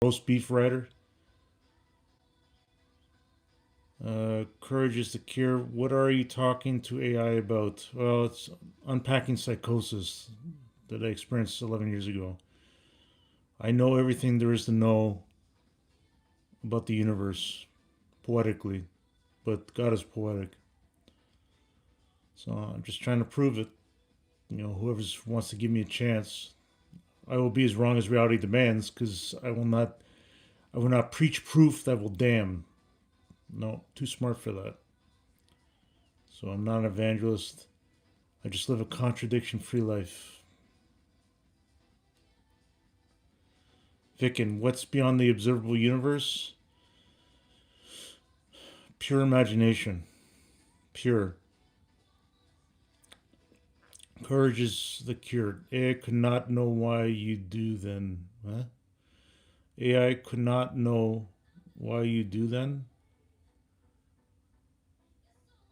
roast beef writer. Courage is the cure. What are you talking to AI about? Well, it's unpacking psychosis that I experienced 11 years ago. I know everything there is to know about the universe, poetically, but God is poetic. So I'm just trying to prove it. Whoever wants to give me a chance, I will be as wrong as reality demands, because I will not preach proof that will damn. No, too smart for that. So I'm not an evangelist. I just live a contradiction free life. Vicken, what's beyond the observable universe? Pure imagination. Pure. Courage is the cure. AI could not know why you do then. Huh? AI could not know why you do then?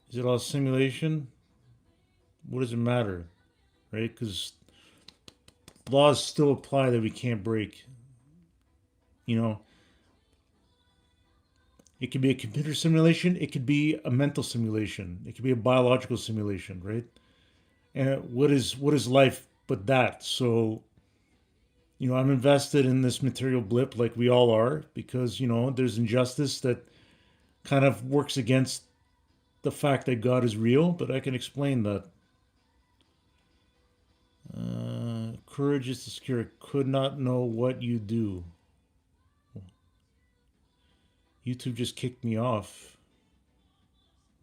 Is it all simulation? What does it matter? Right? Because laws still apply that we can't break. You know, it could be a computer simulation, it could be a mental simulation, it could be a biological simulation, right? And what is life but that? So, I'm invested in this material blip like we all are, because, there's injustice that kind of works against the fact that God is real, but I can explain that. Courage is the secure. Could not know what you do. YouTube just kicked me off.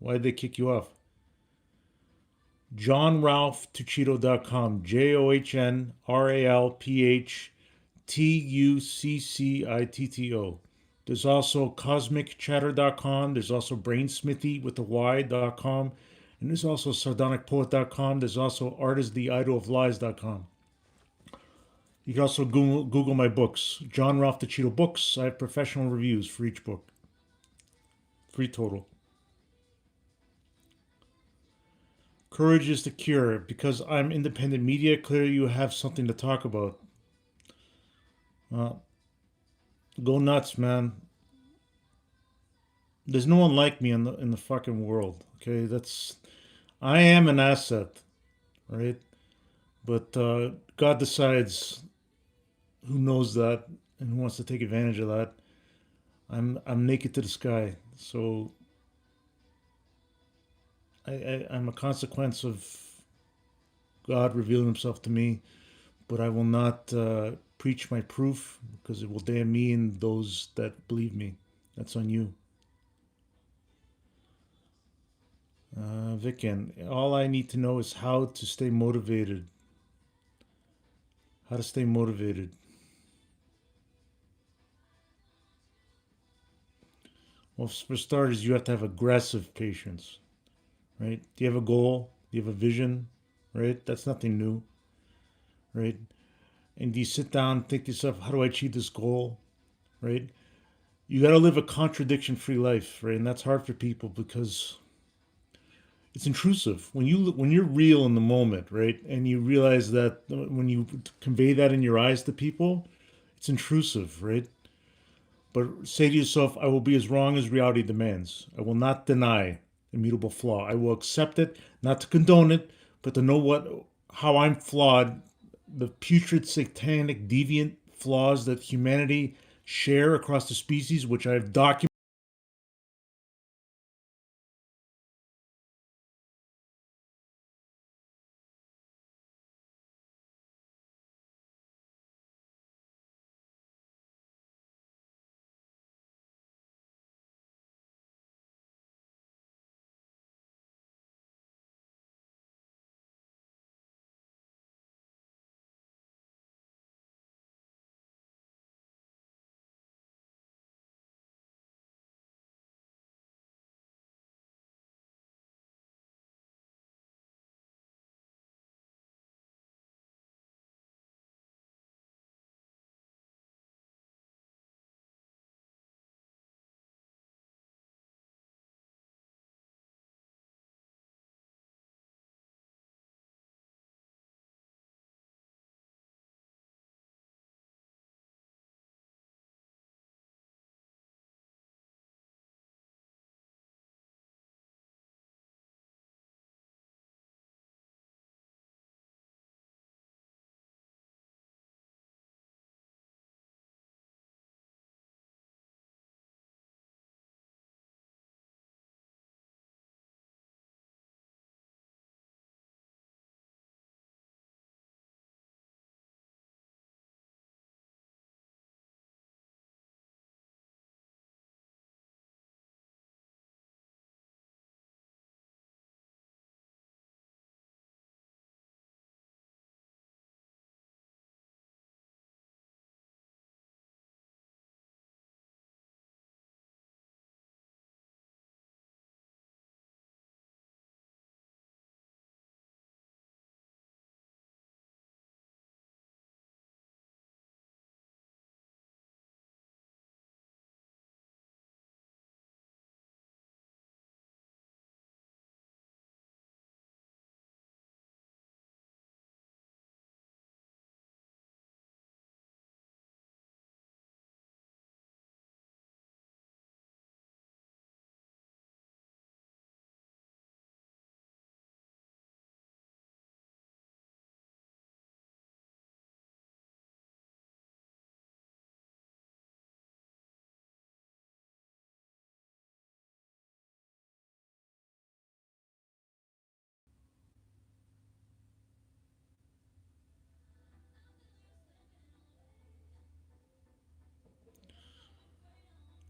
Why did they kick you off? JohnRalphTuccito.com. JohnRalphTuccito. There's also CosmicChatter.com. There's also Brainsmithy with the Y.com. And there's also SardonicPoet.com. There's also ArtIsTheIdolOfLies.com. You can also Google my books. John Ralph Tuccito Books. I have professional reviews for each book. Free total. Courage is the cure. Because I'm independent media, clearly you have something to talk about. Uh, Go nuts, man. There's no one like me in the fucking world. Okay, I am an asset, right? But God decides who knows that and who wants to take advantage of that. I'm naked to the sky, so I'm a consequence of God revealing Himself to me. But I will not preach my proof, because it will damn me and those that believe me. That's on you. Vicken, all I need to know is how to stay motivated. How to stay motivated. Well, for starters, you have to have aggressive patience, right? Do you have a goal? Do you have a vision, right? That's nothing new, right? And do you sit down and think to yourself, how do I achieve this goal, right? You got to live a contradiction free life, right? And that's hard for people because it's intrusive when you're real in the moment, right? And you realize that when you convey that in your eyes to people, it's intrusive, right? But say to yourself, I will be as wrong as reality demands. I will not deny immutable flaw. I will accept it, not to condone it, but to know how I'm flawed, the putrid, satanic, deviant flaws that humanity share across the species, which I've documented.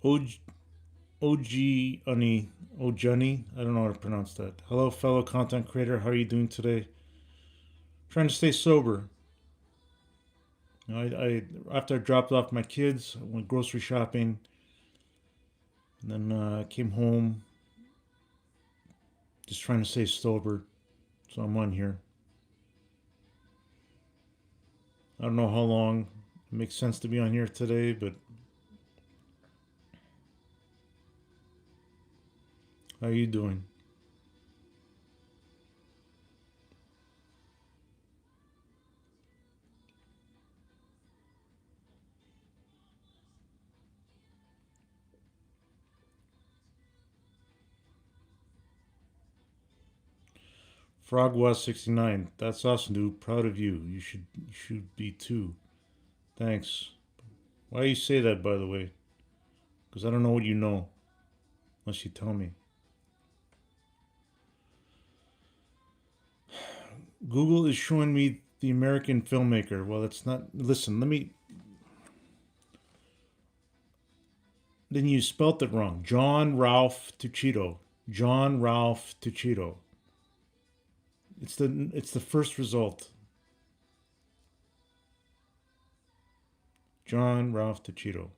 OG, OG Unny, Ojani. I don't know how to pronounce that. Hello, fellow content creator. How are you doing today? Trying to stay sober. After I dropped off my kids, I went grocery shopping, and then came home, just trying to stay sober. So I'm on here. I don't know how long it makes sense to be on here today, but how are you doing? Frogwa69. That's awesome, dude. Proud of you. You should be too. Thanks. Why do you say that, by the way? Because I don't know what you know unless you tell me. Google is showing me the American filmmaker. Well, it's not. Listen, let me. Then you spelt it wrong. John Ralph Tuchito. John Ralph Tuchito. It's the first result. John Ralph Tuchito.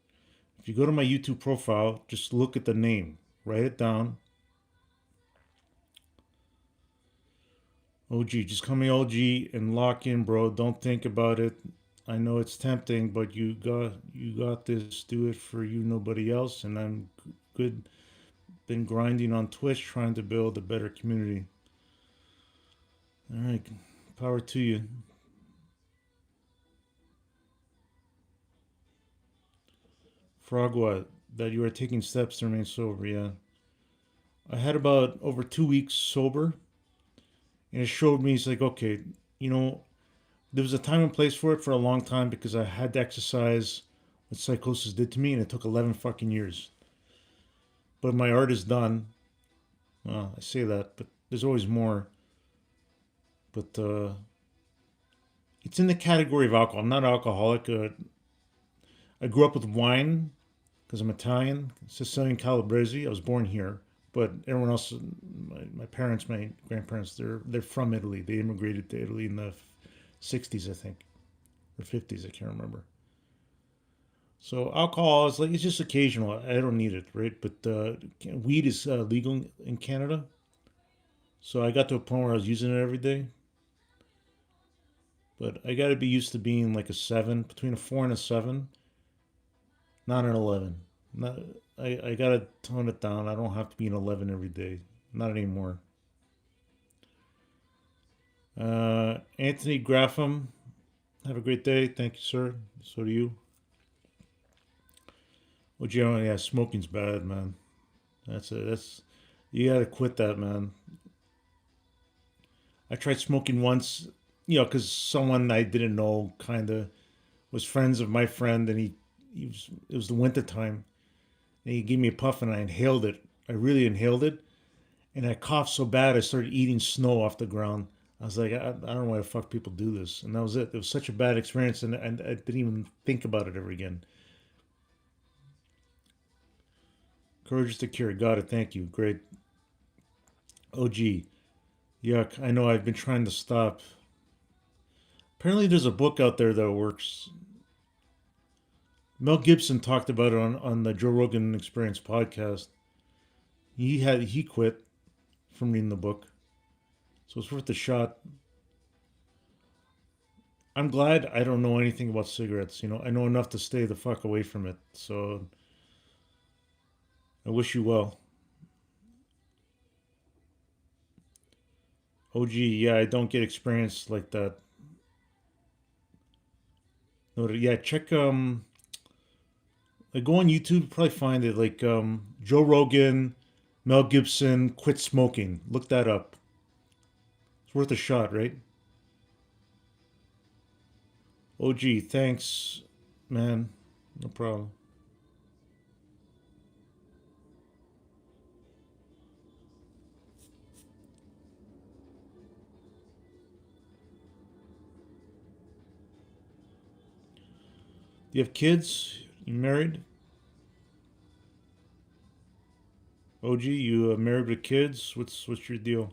If you go to my YouTube profile, just look at the name. Write it down. OG, just call me OG and lock in, bro. Don't think about it. I know it's tempting, but you got this. Do it for you, nobody else. And I'm good. Been grinding on Twitch, trying to build a better community. All right, power to you. Frogwa, that you are taking steps to remain sober. Yeah, I had about over 2 weeks sober, and it showed me. It's like, okay, you know, there was a time and place for it for a long time because I had to exercise what psychosis did to me, and it took 11 fucking years. But my art is done. Well, I say that, but there's always more. But it's in the category of alcohol. I'm not an alcoholic. I grew up with wine because I'm Italian, Sicilian Calabrese. I was born here, but everyone else, my parents, my grandparents, they're from Italy. They immigrated to Italy in the '60s, I think, or '50s. I can't remember. So alcohol is like it's just occasional. I don't need it, right? But weed is legal in Canada, so I got to a point where I was using it every day. But I got to be used to being like a seven, between a four and a seven, not an 11. Not, I got to tone it down. I don't have to be an 11 every day. Not anymore. Anthony Graffam, have a great day. Thank you, sir. So do you. Well, Joe, yeah, smoking's bad, man. That's you got to quit that, man. I tried smoking once, because someone I didn't know kind of was friends of my friend, and he was it was the winter time, and he gave me a puff, and I inhaled it. I really inhaled it, and I coughed so bad I started eating snow off the ground. I was like, I don't know why the fuck people do this, and that was it. It was such a bad experience, and I didn't even think about it ever again. Courage is the cure. Got it. Thank you. Great. OG. Yuck. I know. I've been trying to stop. Apparently, there's a book out there that works. Mel Gibson talked about it on the Joe Rogan Experience podcast. He quit from reading the book, so it's worth a shot. I'm glad I don't know anything about cigarettes. I know enough to stay the fuck away from it. So I wish you well. OG, yeah, I don't get experience like that. No, yeah, check like go on YouTube, probably find it like Joe Rogan, Mel Gibson quit smoking. Look that up. It's worth a shot, right? OG, thanks, man. No problem. Do you have kids? You married? OG, you married with kids? What's your deal?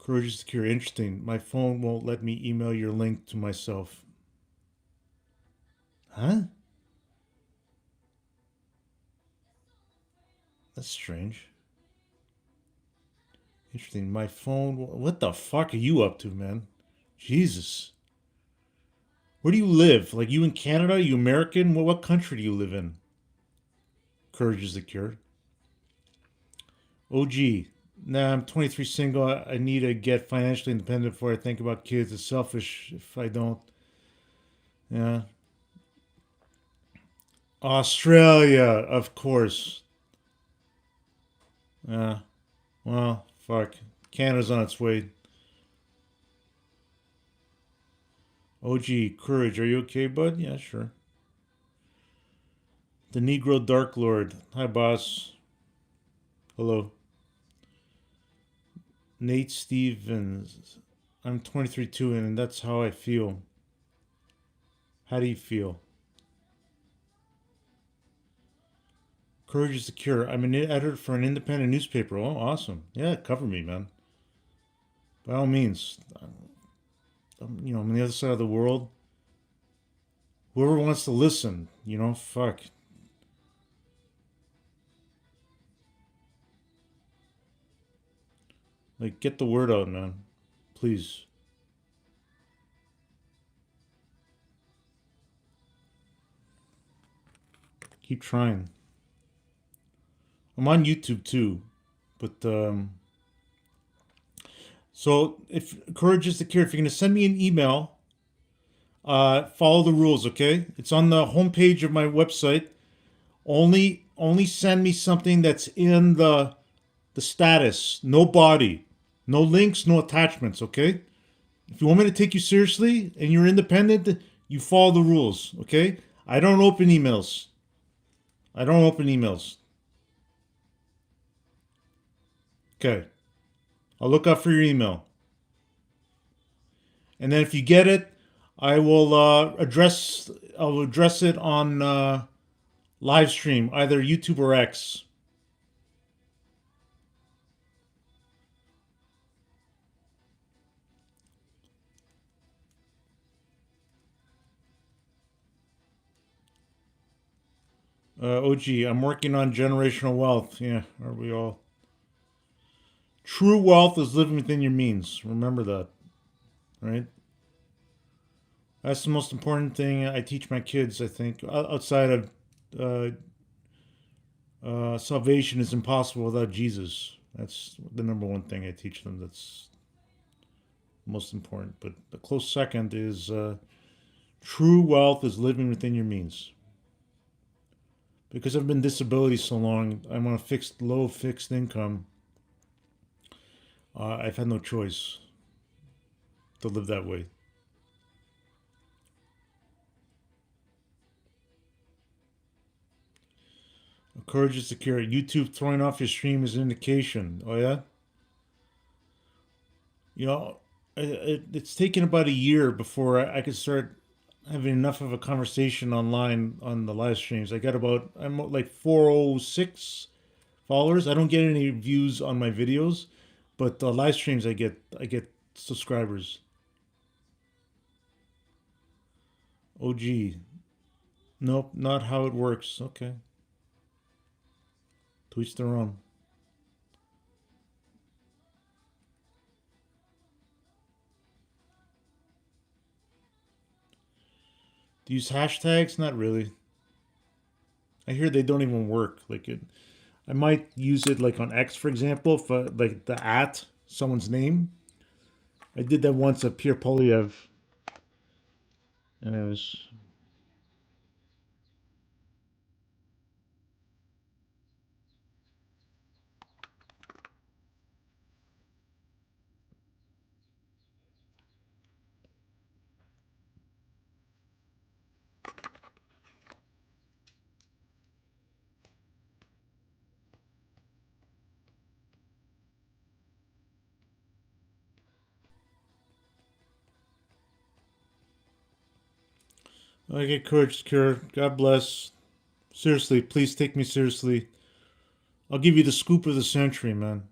Courage is secure. Interesting. My phone won't let me email your link to myself. Huh? That's strange. Interesting. My phone. What the fuck are you up to, man? Jesus. Where do you live? Like, you in Canada? You American? What country do you live in? Courage is the cure. OG. Nah, I'm 23, single. I need to get financially independent before I think about kids. It's selfish if I don't. Yeah. Australia, of course. Yeah. Well, fuck. Canada's on its way. OG, Courage, are you okay, bud? Yeah, sure. The Negro Dark Lord. Hi, boss. Hello. Nate Stevens. I'm 23 too, and that's how I feel. How do you feel? Courage is the cure. I'm an editor for an independent newspaper. Oh, awesome. Yeah, cover me, man. By all means. I'm on the other side of the world. Whoever wants to listen, fuck. Like, get the word out, man. Please. Keep trying. I'm on YouTube too, but so if courage is the cure, if you're gonna send me an email, follow the rules, okay? It's on the homepage of my website. Only send me something that's in the status. No body, no links, no attachments, okay? If you want me to take you seriously and you're independent, you follow the rules, okay? I don't open emails. I don't open emails. Okay. I'll look out for your email. And then if you get it, I will address. I'll address it on live stream, either YouTube or X. OG, I'm working on generational wealth. Yeah, are we all? True wealth is living within your means. Remember that, right? That's the most important thing I teach my kids. I think outside of uh, salvation is impossible without Jesus. That's the number one thing I teach them. That's most important. But the close second is true wealth is living within your means. Because I've been disability so long, I'm on a low fixed income. I've had no choice to live that way. Courage is secure. YouTube throwing off your stream is an indication. Oh yeah, you know, it's taken about a year before I could start having enough of a conversation online on the live streams. I'm like 406 followers. I don't get any views on my videos, but live streams I get subscribers. OG. Nope, not how it works. Okay. To each their own. Do you use hashtags? Not really. I hear they don't even work. I might use it like on X, for example, for like the at someone's name. I did that once at Pierre Polyev, and it was. I get courage, Cure. God bless. Seriously, please take me seriously. I'll give you the scoop of the century, man.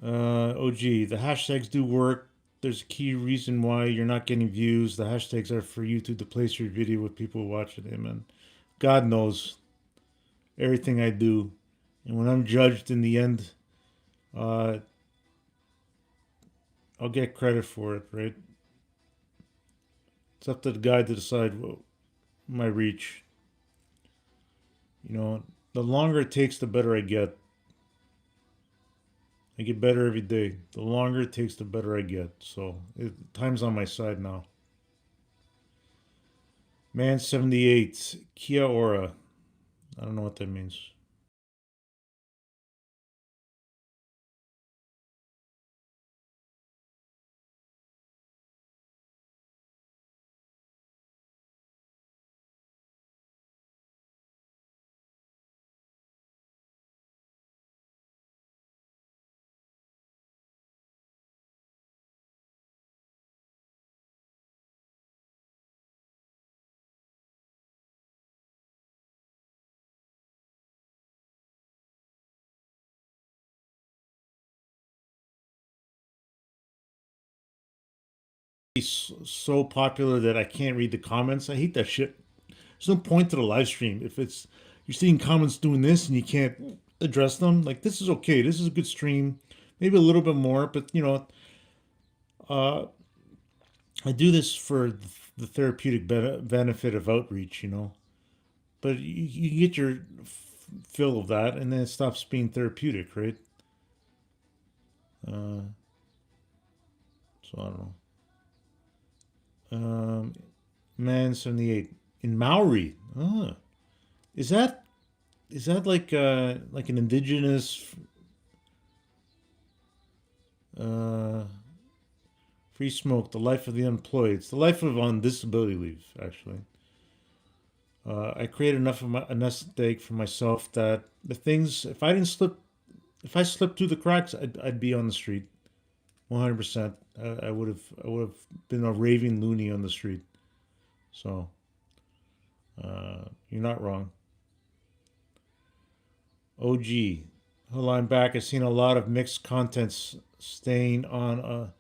OG, the hashtags do work. There's a key reason why you're not getting views. The hashtags are for YouTube to place your video with people who watch it. Amen. God knows everything I do. And when I'm judged in the end, uh, I'll get credit for it, right? It's up to the guy to decide what my reach. You know, the longer it takes, the better I get. I get better every day. The longer it takes, the better I get. So time's on my side now. Man 78, Kia Ora. I don't know what that means. It's so popular that I can't read the comments. I hate that shit. There's no point to the live stream if it's you're seeing comments doing this and you can't address them. Like this is okay. This is a good stream. Maybe a little bit more, but uh, I do this for the therapeutic benefit of outreach. But you get your fill of that, and then it stops being therapeutic, right? Uh, so I don't know. Um, Man 78 in Maori. Is that is that like an indigenous uh, free smoke? The life of the unemployed. It's the life of on disability leave. Actually, I created enough of a nest egg for myself that the things if I slipped through the cracks, I'd be on the street. 100%. I would have been a raving loony on the street. So you're not wrong. OG. Hold on back. I've seen a lot of mixed contents staying on a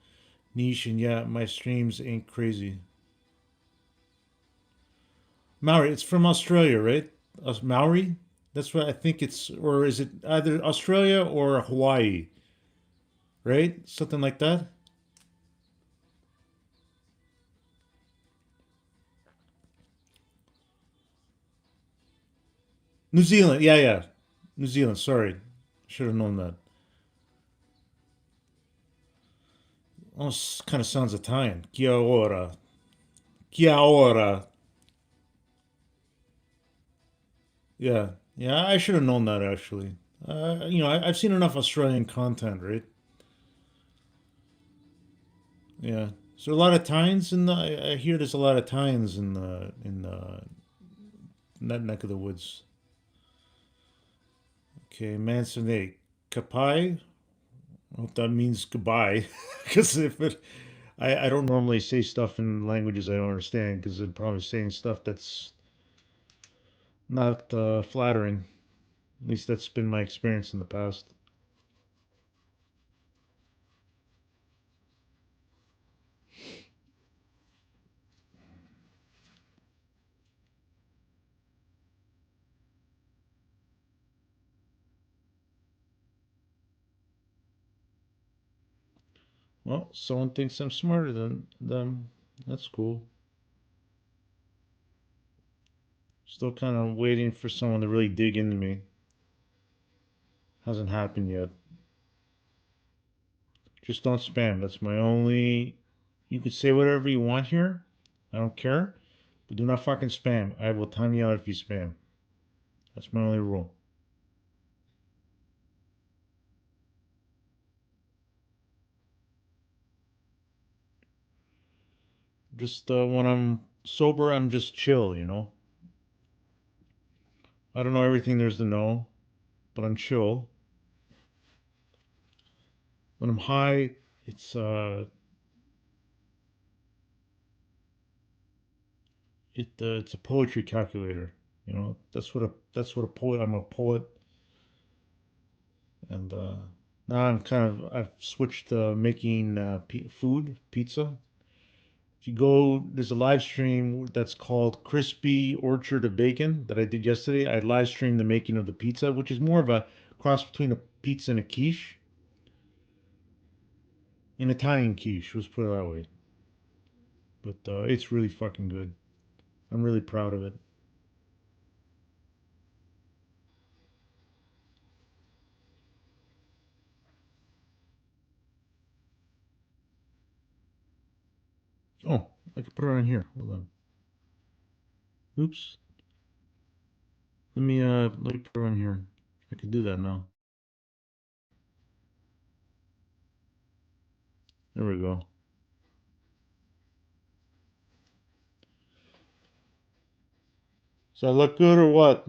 niche, and yeah, my streams ain't crazy. Maori, it's from Australia, right? Maori? That's what I think it's, or is it either Australia or Hawaii, right? Something like that. New Zealand, yeah, yeah. New Zealand, sorry. Should have known that. Almost kind of sounds Italian. Kia ora. Kia ora. Yeah, yeah. I should have known that actually. I've seen enough Australian content, right? Yeah. So a lot of Italians in the. I hear there's a lot of Italians in that neck of the woods. Okay, Manson 8. Kapai. I hope that means goodbye, because if it, I don't normally say stuff in languages I don't understand, because I'm probably saying stuff that's not flattering. At least that's been my experience in the past. Well, someone thinks I'm smarter than them. That's cool. Still kind of waiting for someone to really dig into me. Hasn't happened yet. Just don't spam. That's my only. You can say whatever you want here. I don't care. But do not fucking spam. I will time you out if you spam. That's my only rule. Just when I'm sober, I'm just chill. I don't know everything there's to know, but I'm chill. When I'm high, It's uh, it's a poetry calculator. You know, that's what a poet. I'm a poet, and now I've switched to making food, pizza. If you go, there's a live stream that's called Crispy Orchard of Bacon that I did yesterday. I live streamed the making of the pizza, which is more of a cross between a pizza and a quiche, an Italian quiche. Let's put it that way. But it's really fucking good. I'm really proud of it. Oh, I could put it on here. Hold on. Oops. Let me put it on here. I can do that now. There we go. So I look good or what?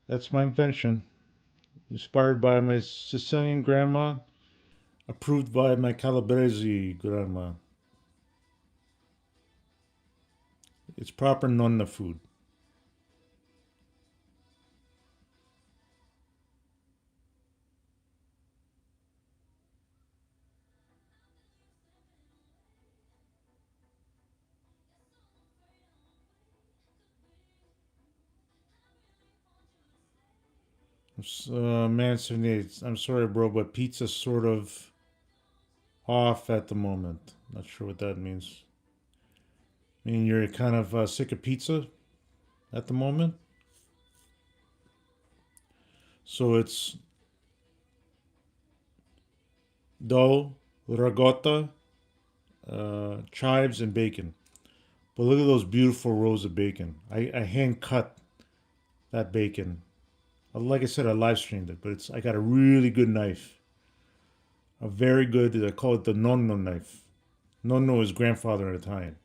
That's my invention. Inspired by my Sicilian grandma, approved by my Calabrese grandma. It's proper nonna food. Man 78. I'm sorry, bro, but pizza's sort of off at the moment. Not sure what that means. I mean, you're kind of sick of pizza at the moment. So it's dough, ricotta, chives, and bacon. But look at those beautiful rows of bacon. I hand cut that bacon. Like I said, I live streamed it, but I got a really good knife. A very good, I call it the nonno knife. Nonno is grandfather in Italian.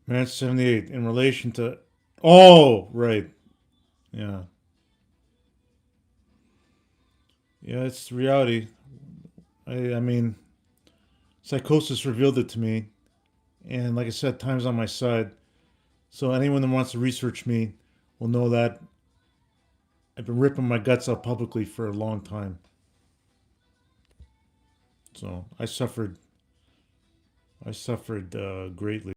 Man 78, in relation to. Oh, right. Yeah. Yeah, it's reality. I mean, psychosis revealed it to me. And like I said, time's on my side. So anyone that wants to research me will know that I've been ripping my guts out publicly for a long time. So I suffered greatly.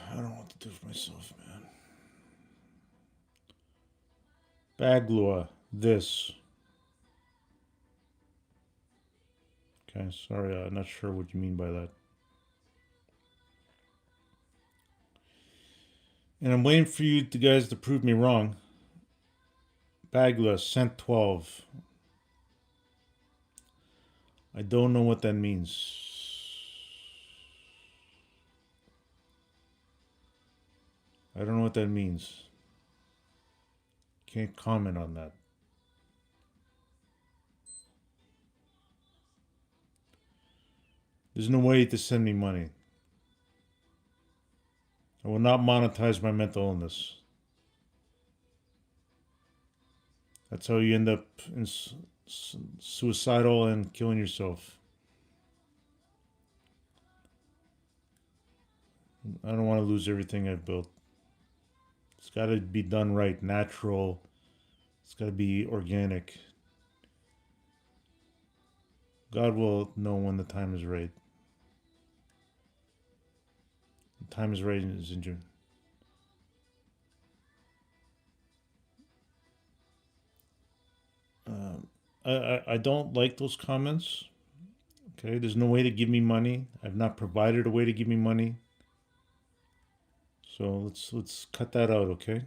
I don't know what to do for myself, man. Baglua, this. Okay, sorry, I'm not sure what you mean by that. And I'm waiting for you guys to prove me wrong. Bagla, cent 12. I don't know what that means. I don't know what that means. Can't comment on that. There's no way to send me money. I will not monetize my mental illness. That's how you end up in suicidal and killing yourself. I don't want to lose everything I've built. It's got to be done right, natural. It's got to be organic. God will know when the time is right. The time is right is in June. I don't like those comments. Okay, there's no way to give me money. I've not provided a way to give me money. So let's cut that out, okay?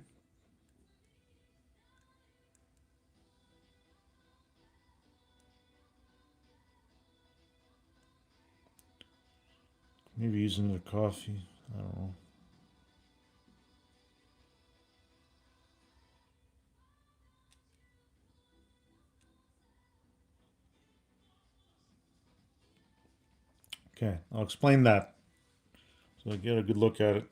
Maybe use another coffee. I don't know. Okay, I'll explain that. So I get a good look at it.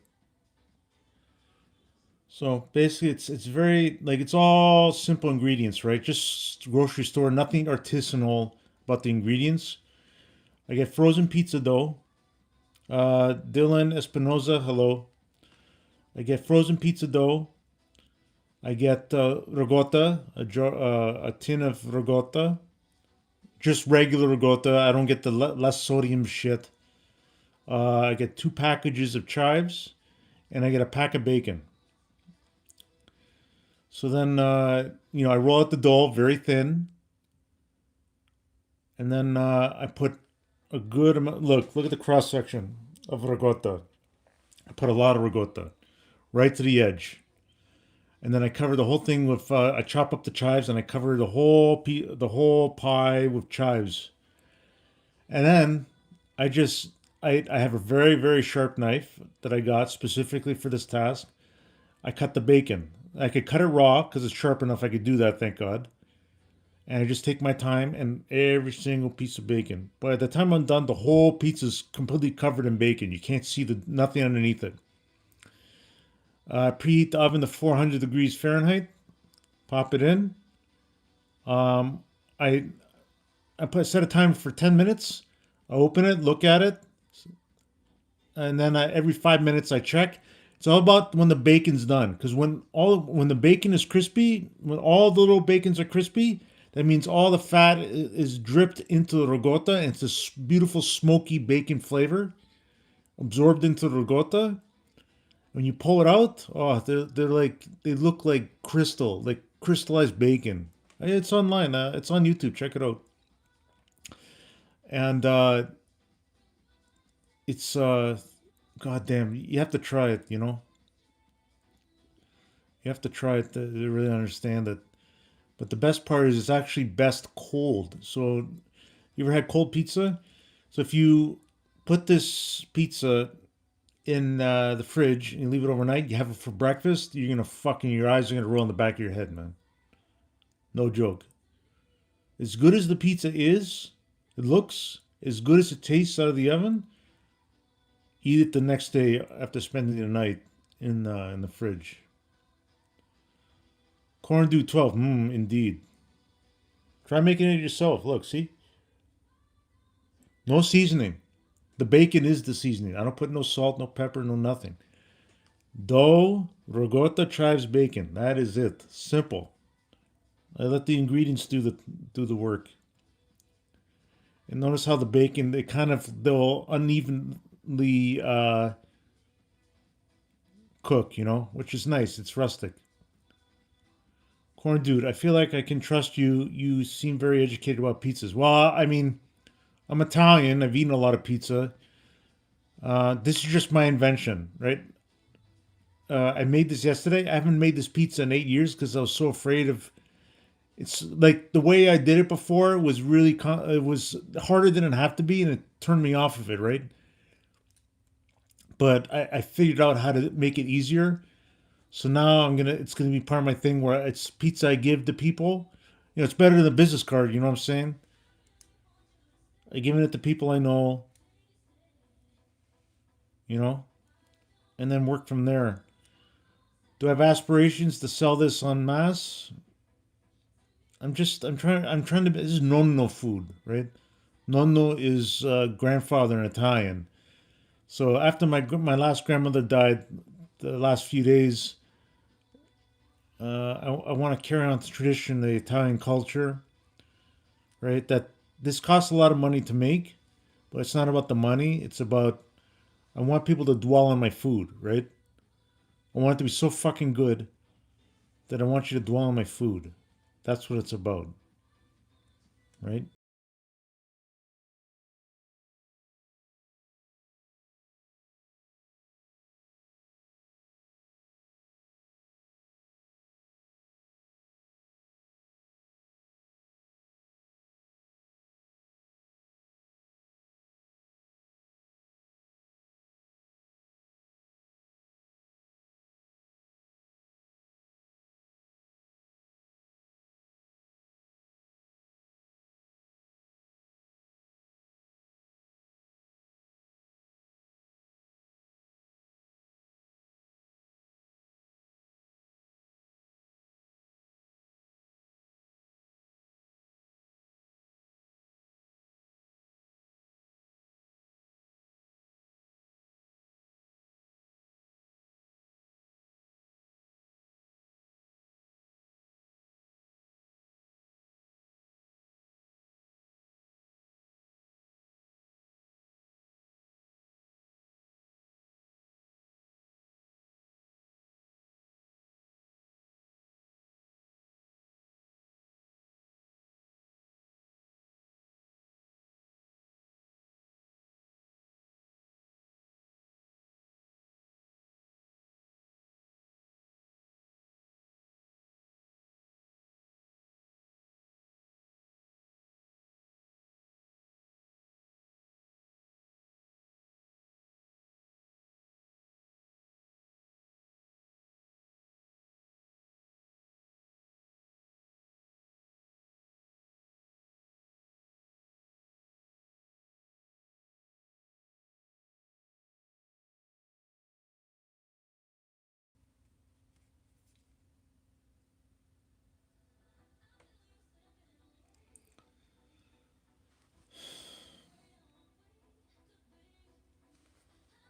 So basically, it's very like it's all simple ingredients, right? Just grocery store, nothing artisanal about the ingredients. I get frozen pizza dough. Dylan Espinoza, hello. I get frozen pizza dough. I get ricotta, a tin of ricotta, just regular ricotta. I don't get the less sodium shit. I get 2 packages of chives, and I get a pack of bacon. So then, I roll out the dough very thin, and then I put a good amount. Look at the cross section of ricotta. I put a lot of ricotta right to the edge, and then I cover the whole thing with. I chop up the chives, and I cover the whole pie with chives, and then I just I have a very very sharp knife that I got specifically for this task. I cut the bacon. I could cut it raw because it's sharp enough. I could do that, thank God. And I just take my time and every single piece of bacon. By the time I'm done, the whole pizza's completely covered in bacon. You can't see the nothing underneath it. Preheat the oven to 400 degrees Fahrenheit. Pop it in. Um, I set a timer for 10 minutes. I open it, look at it, and then every 5 minutes I check. It's all about when the bacon's done, because when the bacon is crispy, when all the little bacons are crispy, that means all the fat is dripped into the ricotta, and it's this beautiful smoky bacon flavor absorbed into the ricotta. When you pull it out, oh, they look like crystal, like crystallized bacon. It's online. It's on YouTube. Check it out. And it's goddamn. You have to try it. You have to try it to really understand it. But the best part is it's actually best cold. So you ever had cold pizza? So if you put this pizza in the fridge and you leave it overnight, you have it for breakfast, your eyes are gonna roll in the back of your head, man. No joke. As good as the pizza is, it looks as good as it tastes out of the oven. Eat it the next day after spending the night in the fridge. Corn Dew 12, indeed. Try making it yourself. Look, see, no seasoning. The bacon is the seasoning. I don't put no salt, no pepper, no nothing. Dough, ricotta, chives, bacon. That is it. Simple. I let the ingredients do the work. And notice how the bacon they'll unevenly cook, which is nice. It's rustic. Corn dude, I feel like I can trust you. You seem very educated about pizzas. Well, I mean, I'm Italian. I've eaten a lot of pizza. This is just my invention, right? I made this yesterday. I haven't made this pizza in 8 years because I was so afraid of It's like the way I did it before was really it was harder than it have to be, and it turned me off of it, right? But I figured out how to make it easier. So now it's gonna be part of my thing where it's pizza I give to people. You know, it's better than a business card. You know what I'm saying? I give it to people I know. You know, and then work from there. Do I have aspirations to sell this en masse? I'm trying to. This is nonno food, right? Nonno is grandfather in Italian. So after my last grandmother died, the last few days, I want to carry on the tradition, the Italian culture, right? That this costs a lot of money to make, but it's not about the money. It's about I want people to dwell on my food, right? I want it to be so fucking good that I want you to dwell on my food. That's what it's about, right?